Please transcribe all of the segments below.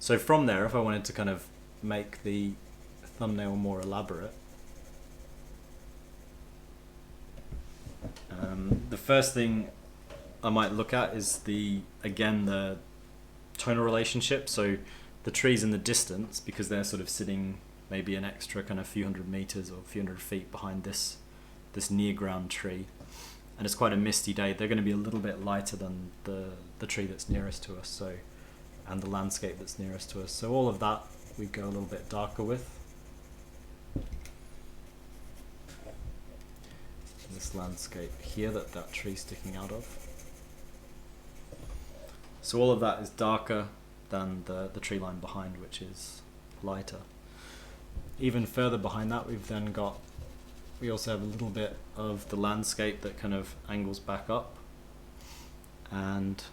So from there, if I wanted to kind of make the thumbnail more elaborate, the first thing I might look at is again the tonal relationship. So the trees in the distance, because they're sort of sitting maybe an extra kind of few hundred meters or a few hundred feet behind this near ground tree, and it's quite a misty day, they're going to be a little bit lighter than the tree that's nearest to us, so, and the landscape that's nearest to us. So all of that we go a little bit darker with. This landscape here that tree's sticking out of. So all of that is darker than the tree line behind, which is lighter. Even further behind that, we also have a little bit of the landscape that kind of angles back up, and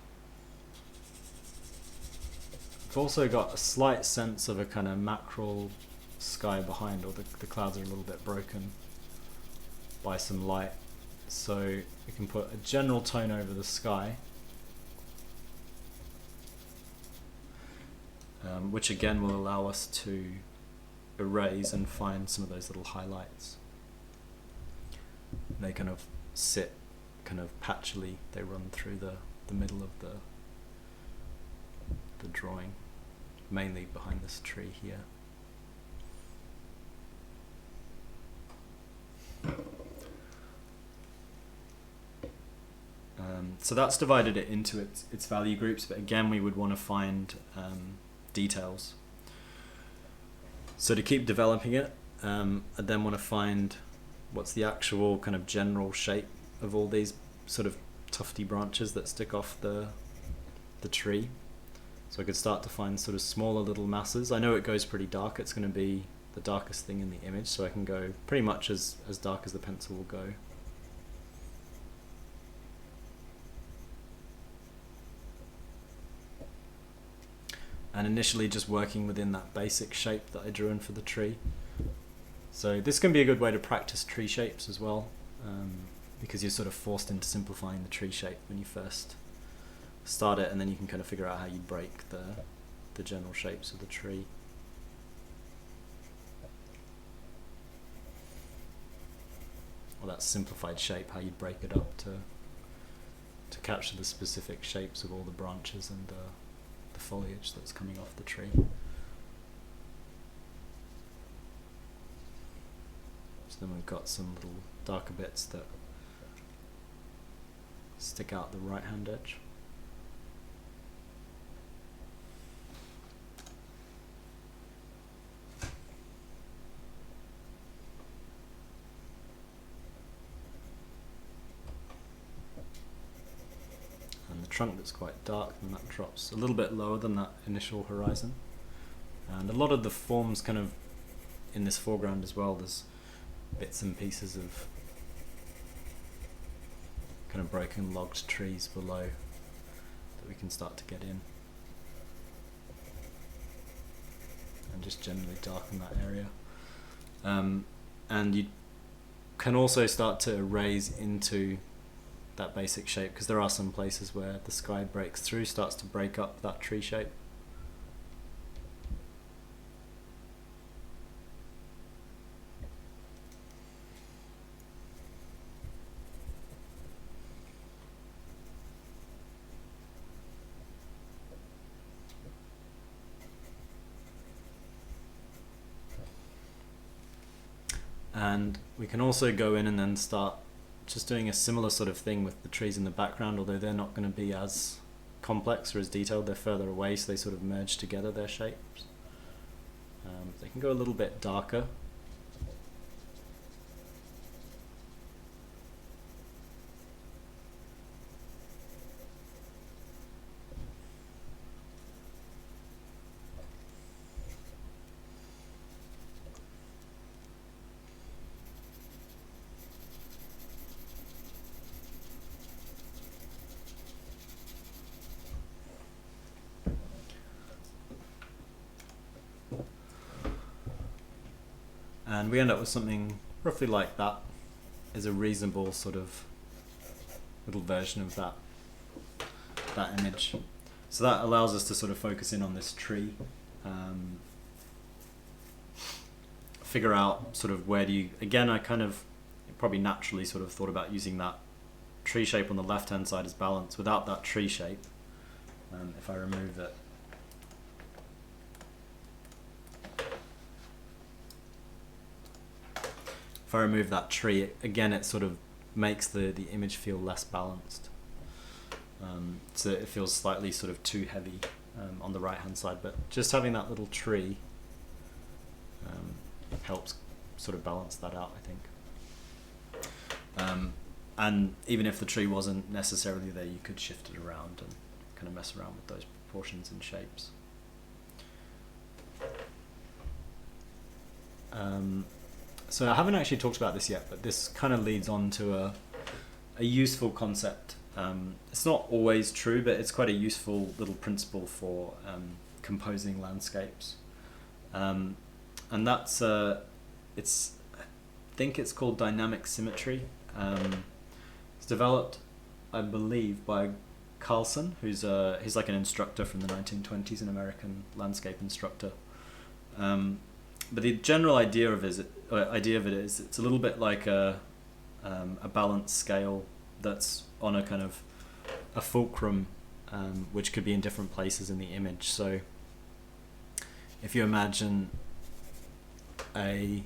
we've also got a slight sense of a kind of mackerel sky behind, or the clouds are a little bit broken by some light. So we can put a general tone over the sky, which again will allow us to erase and find some of those little highlights. They kind of sit kind of patchily, they run through the middle of the drawing, mainly behind this tree here. So that's divided it into its value groups, but again we would want to find details. So to keep developing it, I then want to find what's the actual kind of general shape of all these sort of tufty branches that stick off the tree. So I could start to find sort of smaller little masses. I know it goes pretty dark, it's going to be the darkest thing in the image, so I can go pretty much as dark as the pencil will go. And initially just working within that basic shape that I drew in for the tree. So this can be a good way to practice tree shapes as well, because you're sort of forced into simplifying the tree shape when you first start it, and then you can kind of figure out how you break the general shapes of the tree. Or that simplified shape, how you break it up to capture the specific shapes of all the branches and the foliage that's coming off the tree. So then we've got some little darker bits that stick out the right hand edge. Trunk that's quite dark, and that drops a little bit lower than that initial horizon. And a lot of the forms kind of in this foreground as well, there's bits and pieces of kind of broken logged trees below that we can start to get in and just generally darken that area. And you can also start to erase into that basic shape, because there are some places where the sky breaks through, starts to break up that tree shape. And we can also go in and then start just doing a similar sort of thing with the trees in the background, although they're not going to be as complex or as detailed. They're further away, so they sort of merge together, their shapes. They can go a little bit darker. And we end up with something roughly like that is a reasonable sort of little version of that image. So that allows us to sort of focus in on this tree figure out sort of where do you, again, I kind of probably naturally sort of thought about using that tree shape on the left hand side as balance. Without that tree shape, if I remove it, if I remove that tree, again it sort of makes the image feel less balanced. So it feels slightly sort of too heavy on the right hand side, but just having that little tree helps sort of balance that out, I think. And even if the tree wasn't necessarily there, you could shift it around and kind of mess around with those proportions and shapes. So I haven't actually talked about this yet, but this kind of leads on to a useful concept. It's not always true, but it's quite a useful little principle for composing landscapes. And that's, I think it's called dynamic symmetry. It's developed, I believe, by Carlson, he's like an instructor from the 1920s, an American landscape instructor. But the general idea of it is it's a little bit like a balance scale that's on a kind of a fulcrum, which could be in different places in the image. So if you imagine we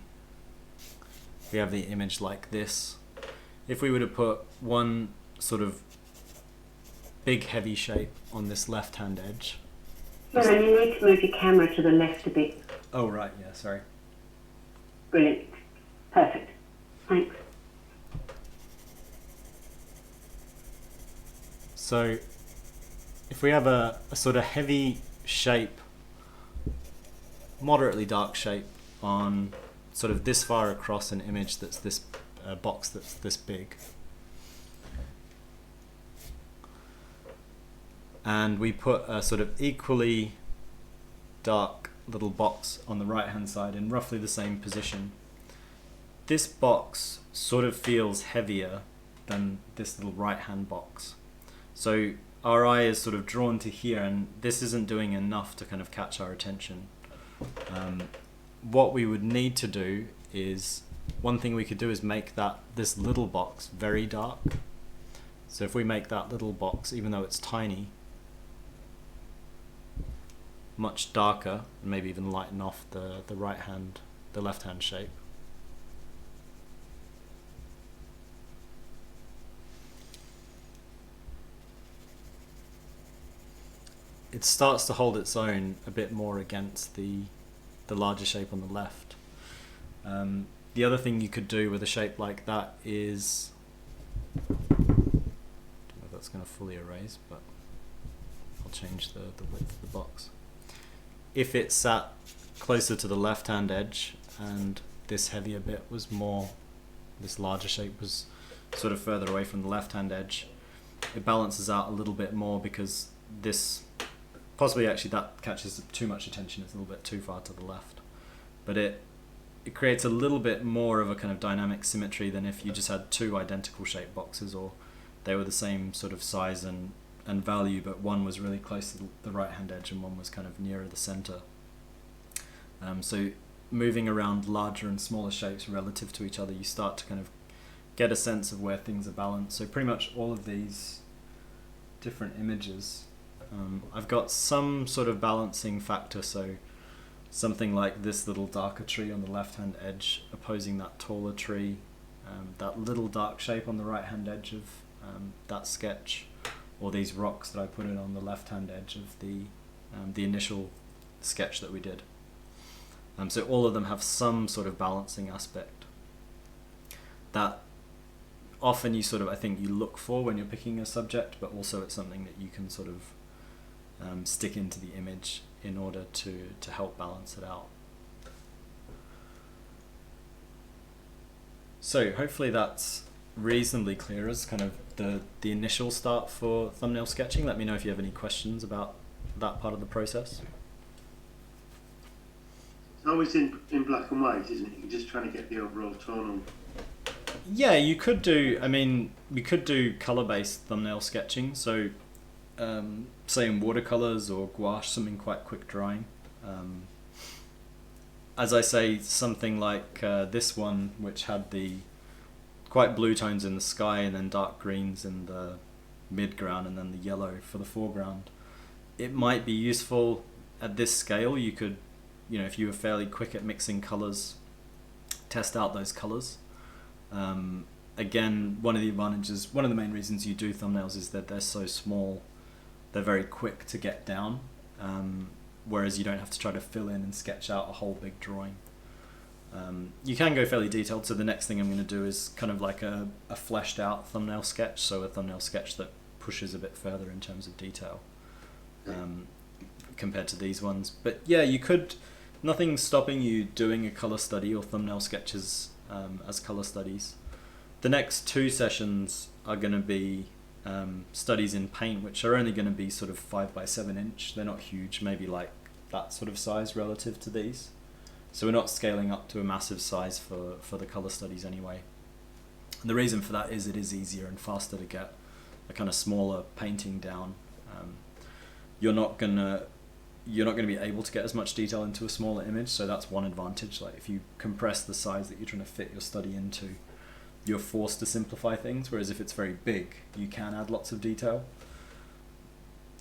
have the image like this, if we were to put one sort of big heavy shape on this left hand edge. Well, you need to move your camera to the left a bit. Oh right, yeah, sorry. Brilliant. Perfect. Thanks. So if we have a sort of heavy shape, moderately dark shape on sort of this far across an image that's this box that's this big, and we put a sort of equally dark little box on the right hand side in roughly the same position, this box sort of feels heavier than this little right hand box. So our eye is sort of drawn to here, and this isn't doing enough to kind of catch our attention. What we would need to do is, one thing we could do is make this little box very dark. So if we make that little box, even though it's tiny, much darker, and maybe even lighten off the left hand shape. It starts to hold its own a bit more against the larger shape on the left. The other thing you could do with a shape like that is, I don't know if that's going to fully erase, but I'll change the width of the box. If it sat closer to the left hand edge and this heavier bit was more, this larger shape was sort of further away from the left hand edge, it balances out a little bit more, because this, possibly actually that catches too much attention, it's a little bit too far to the left. But it creates a little bit more of a kind of dynamic symmetry than if you just had two identical shaped boxes, or they were the same sort of size and value, but one was really close to the right hand edge and one was kind of nearer the center. So moving around larger and smaller shapes relative to each other, you start to kind of get a sense of where things are balanced. So pretty much all of these different images, I've got some sort of balancing factor, so something like this little darker tree on the left hand edge opposing that taller tree, that little dark shape on the right hand edge of that sketch, or these rocks that I put in on the left hand edge of the initial sketch that we did. So all of them have some sort of balancing aspect that often you sort of, I think, you look for when you're picking a subject, but also it's something that you can sort of stick into the image in order to help balance it out. So hopefully that's reasonably clear as kind of the initial start for thumbnail sketching. Let me know if you have any questions about that part of the process. It's always in black and white, isn't it? You're just trying to get the overall tonal. Yeah, you could do, I mean, we could do color-based thumbnail sketching. So say in watercolors or gouache, something quite quick drying. As I say, something like this one, which had the quite blue tones in the sky and then dark greens in the midground and then the yellow for the foreground, it might be useful at this scale. You could, if you were fairly quick at mixing colors, test out those colors. Again, one of the main reasons you do thumbnails is that they're so small, they're very quick to get down, whereas you don't have to try to fill in and sketch out a whole big drawing. You can go fairly detailed, so the next thing I'm going to do is kind of like a fleshed out thumbnail sketch, so a thumbnail sketch that pushes a bit further in terms of detail compared to these ones. But yeah, nothing's stopping you doing a color study or thumbnail sketches as color studies. The next 2 sessions are going to be studies in paint, which are only going to be sort of 5x7 inch. They're not huge, maybe like that sort of size relative to these. So we're not scaling up to a massive size for the color studies anyway. And the reason for that is it is easier and faster to get a kind of smaller painting down. You're not gonna be able to get as much detail into a smaller image, so that's one advantage. Like if you compress the size that you're trying to fit your study into, you're forced to simplify things, whereas if it's very big, you can add lots of detail.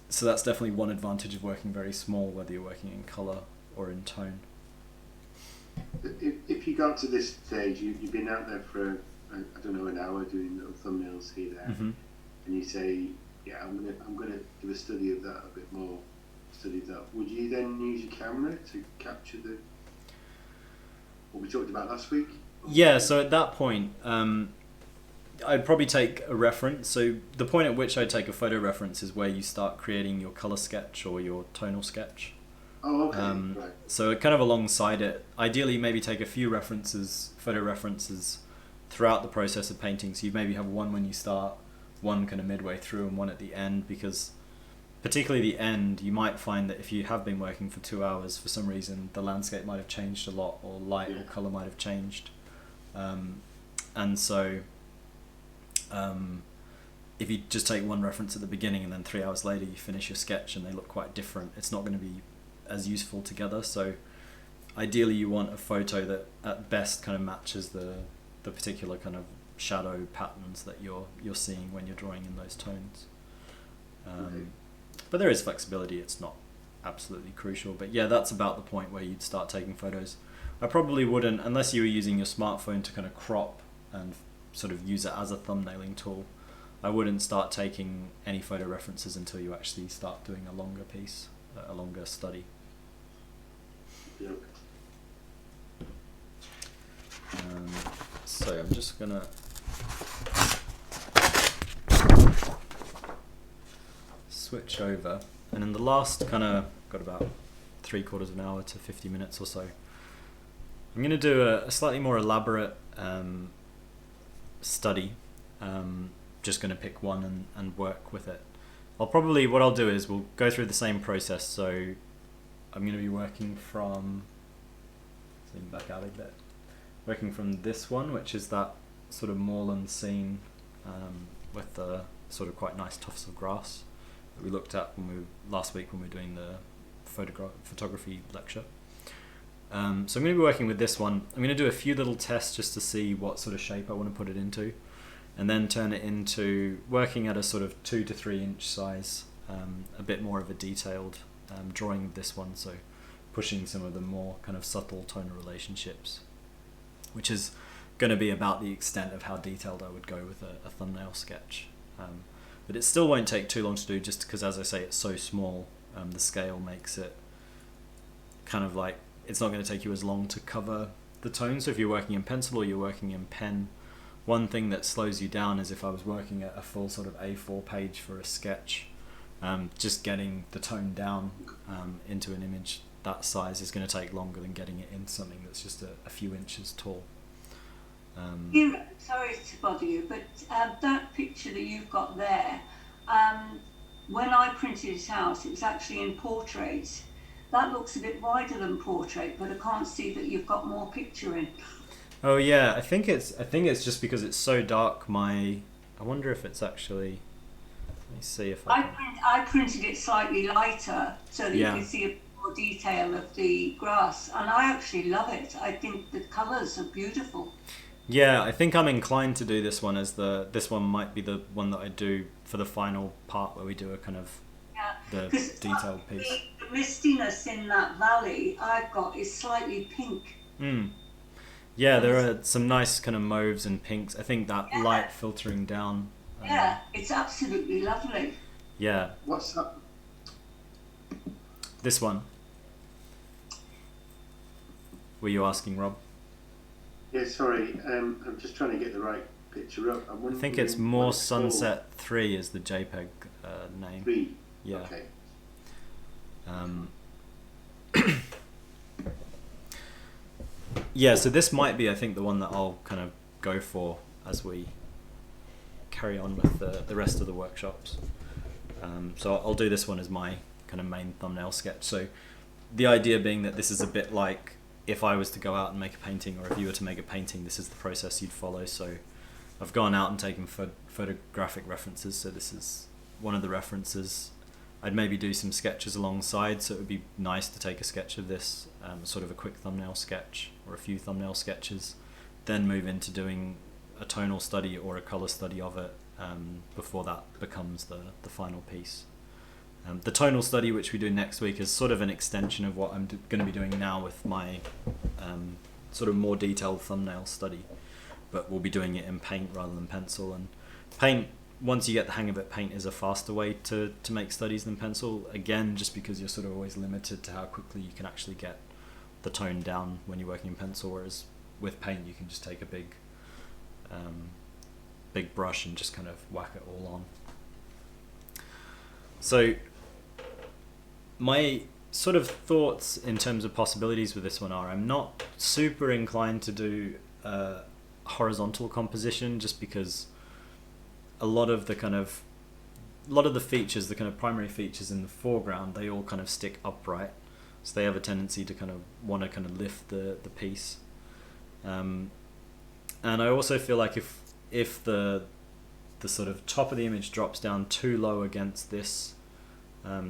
So that's definitely one advantage of working very small, whether you're working in color or in tone. If you got to this stage, you've been out there for I don't know, an hour doing little thumbnails here there, and you say, yeah, I'm gonna do a study of that a bit more. Study that. Would you then use your camera to capture what we talked about last week? Yeah, so at that point, I'd probably take a reference. So the point at which I take a photo reference is where you start creating your color sketch or your tonal sketch. Oh, okay. Right. So kind of alongside it, ideally maybe take a few photo references throughout the process of painting. So you maybe have one when you start, one kind of midway through, and one at the end, because particularly the end, you might find that if you have been working for 2 hours, for some reason the landscape might have changed a lot, or light or color might have changed. And so if you just take one reference at the beginning and then 3 hours later you finish your sketch and they look quite different, it's not going to be as useful together. So ideally you want a photo that at best kind of matches the particular kind of shadow patterns that you're seeing when you're drawing in those tones. But there is flexibility, it's not absolutely crucial. But yeah, that's about the point where you'd start taking photos. I probably wouldn't, unless you were using your smartphone to kind of crop and sort of use it as a thumbnailing tool, I wouldn't start taking any photo references until you actually start doing a longer piece, a longer study. Yep. So I'm just gonna switch over, and in the last got about 3/4 of an hour to 50 minutes or so, I'm going to do a slightly more elaborate study. Just going to pick one and work with it. What I'll do is we'll go through the same process. So I'm going to be working from, zoom back out a bit, working from this one, which is that sort of moorland scene with the sort of quite nice tufts of grass that we looked at last week when we were doing the photography lecture. So I'm going to be working with this one. I'm going to do a few little tests just to see what sort of shape I want to put it into, and then turn it into working at a sort of 2 to 3 inch size, a bit more of a detailed drawing of this one, so pushing some of the more kind of subtle tonal relationships, which is going to be about the extent of how detailed I would go with a thumbnail sketch. But it still won't take too long to do, just because, as I say, it's so small. The scale makes it kind of like, it's not going to take you as long to cover the tones. So if you're working in pencil or you're working in pen, one thing that slows you down is if I was working at a full sort of A4 page for a sketch, just getting the tone down into an image that size is going to take longer than getting it into something that's just a few inches tall. Sorry to bother you, but that picture that you've got there, when I printed it out, it was actually in portrait. That looks a bit wider than portrait, but I can't see that you've got more picture in. Oh yeah, I think it's just because it's so dark. I wonder if it's actually. Let me see if I printed it slightly lighter so that you can see a bit more detail of of the grass, and I actually love it. I think the colours are beautiful. Yeah, I think I'm inclined to do this one as this one might be the one that I do for the final part where we do a kind of Yeah, the because detailed piece. the mistiness in that valley I've got is slightly pink. Yeah, there are some nice kind of mauves and pinks. I think that light filtering down. Yeah, it's absolutely lovely. Yeah, What's that? this one. Were you asking, Rob? Yeah, sorry. I'm just trying to get the right picture up. I think it's More Sunset 3 is the JPEG name. 3. Yeah. Okay. Yeah, so this might be, I think, the one that I'll kind of go for as we carry on with the rest of the workshops. So I'll do this one as my kind of main thumbnail sketch. So the idea being that this is a bit like if I was to go out and make a painting, or if you were to make a painting, this is the process you'd follow. So I've gone out and taken photographic references, so this is one of the references. I'd maybe do some sketches alongside, so it would be nice to take a sketch of this, sort of a quick thumbnail sketch or a few thumbnail sketches, then move into doing a tonal study or a colour study of it before that becomes the final piece. The tonal study, which we do next week, is sort of an extension of what I'm going to be doing now with my sort of more detailed thumbnail study, but we'll be doing it in paint rather than pencil. And paint, once you get the hang of it, paint is a faster way to make studies than pencil, again just because you're sort of always limited to how quickly you can actually get the tone down when you're working in pencil, whereas with paint you can just take a big brush and just kind of whack it all on. So my sort of thoughts in terms of possibilities with this one are, I'm not super inclined to do horizontal composition, just because a lot of the features, the kind of primary features in the foreground, they all kind of stick upright, so they have a tendency to kind of want to kind of lift the piece. And I also feel like if the sort of top of the image drops down too low against this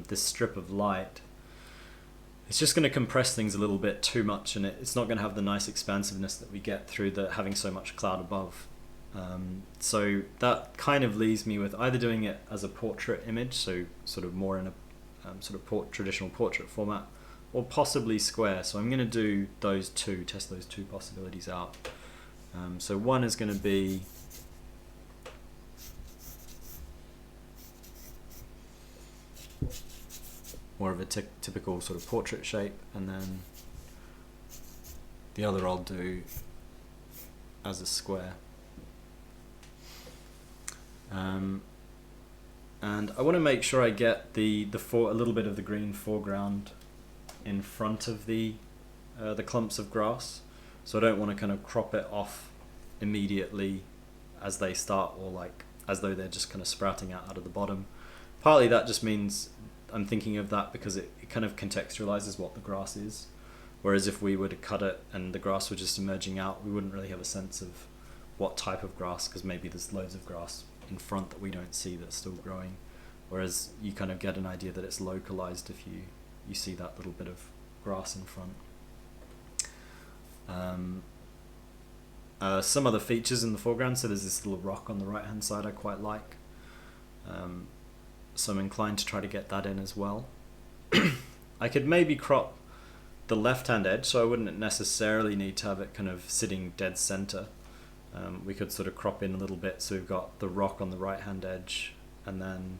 this strip of light, it's just going to compress things a little bit too much, and it's not going to have the nice expansiveness that we get through having so much cloud above. So that kind of leaves me with either doing it as a portrait image, so sort of more in a sort of traditional portrait format, or possibly square. So I'm going to do those two, test those two possibilities out. So one is going to be more of a typical sort of portrait shape, and then the other I'll do as a square. And I want to make sure I get a little bit of the green foreground in front of the clumps of grass, so I don't want to kind of crop it off immediately as they start, or like as though they're just kind of sprouting out of the bottom. Partly that just means I'm thinking of that because it kind of contextualizes what the grass is, whereas if we were to cut it and the grass were just emerging out, we wouldn't really have a sense of what type of grass, because maybe there's loads of grass in front that we don't see that's still growing, whereas you kind of get an idea that it's localized if you see that little bit of grass in front. Some other features in the foreground, so there's this little rock on the right hand side I quite like, so I'm inclined to try to get that in as well. I could maybe crop the left hand edge, so I wouldn't necessarily need to have it kind of sitting dead center. We could sort of crop in a little bit, so we've got the rock on the right hand edge, and then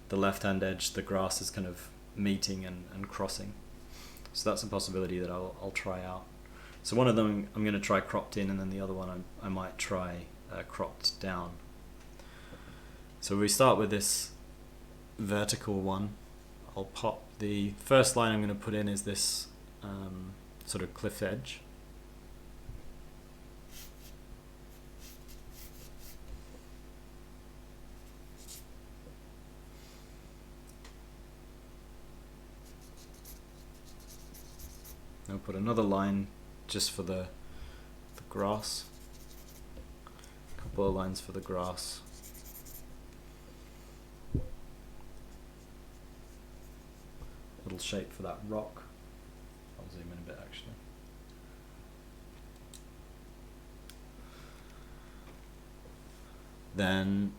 the left hand edge, the grass is kind of meeting and crossing. So that's a possibility that I'll try out. So one of them I'm going to try cropped in, and then the other one I might try cropped down. So we start with this vertical one. I'll pop the first line I'm going to put in is this sort of cliff edge. I'll put another line just for the grass, a couple of lines for the grass. Little shape for that rock. zoom in a bit actually. Then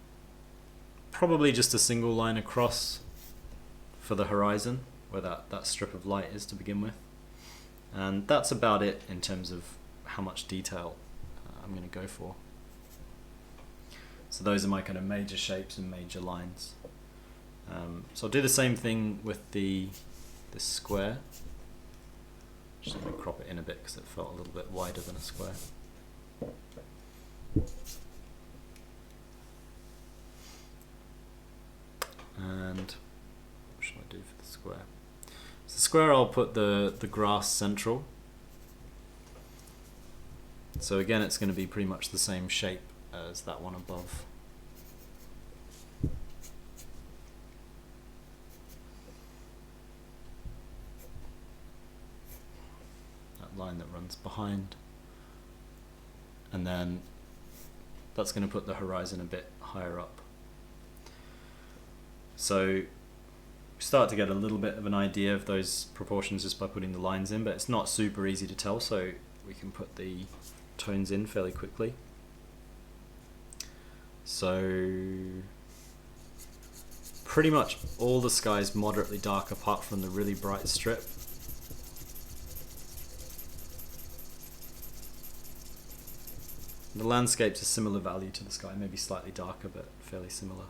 probably just a single line across for the horizon where that strip of light is to begin with. And that's about it in terms of how much detail I'm going to go for. So those are my kind of major shapes and major lines. So I'll do the same thing with this square. Just let me crop it in a bit because it felt a little bit wider than a square. And what should I do for the square? So the square, I'll put the grass central. So again, it's going to be pretty much the same shape as that one above. That line that runs behind. And then that's going to put the horizon a bit higher up. So we start to get a little bit of an idea of those proportions just by putting the lines in, but it's not super easy to tell, so we can put the tones in fairly quickly. So pretty much all the sky is moderately dark apart from the really bright strip. The landscape's a similar value to the sky, maybe slightly darker, but fairly similar.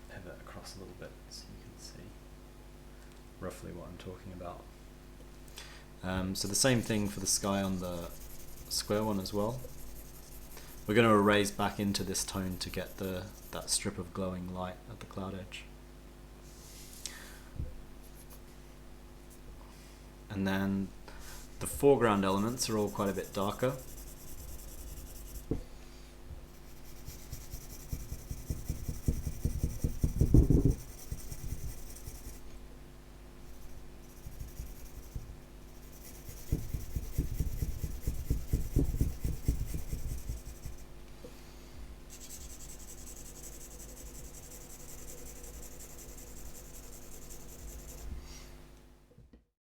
Pivot across a little bit so you can see roughly what I'm talking about. So the same thing for the sky on the square one as well. We're going to erase back into this tone to get that strip of glowing light at the cloud edge. And then the foreground elements are all quite a bit darker.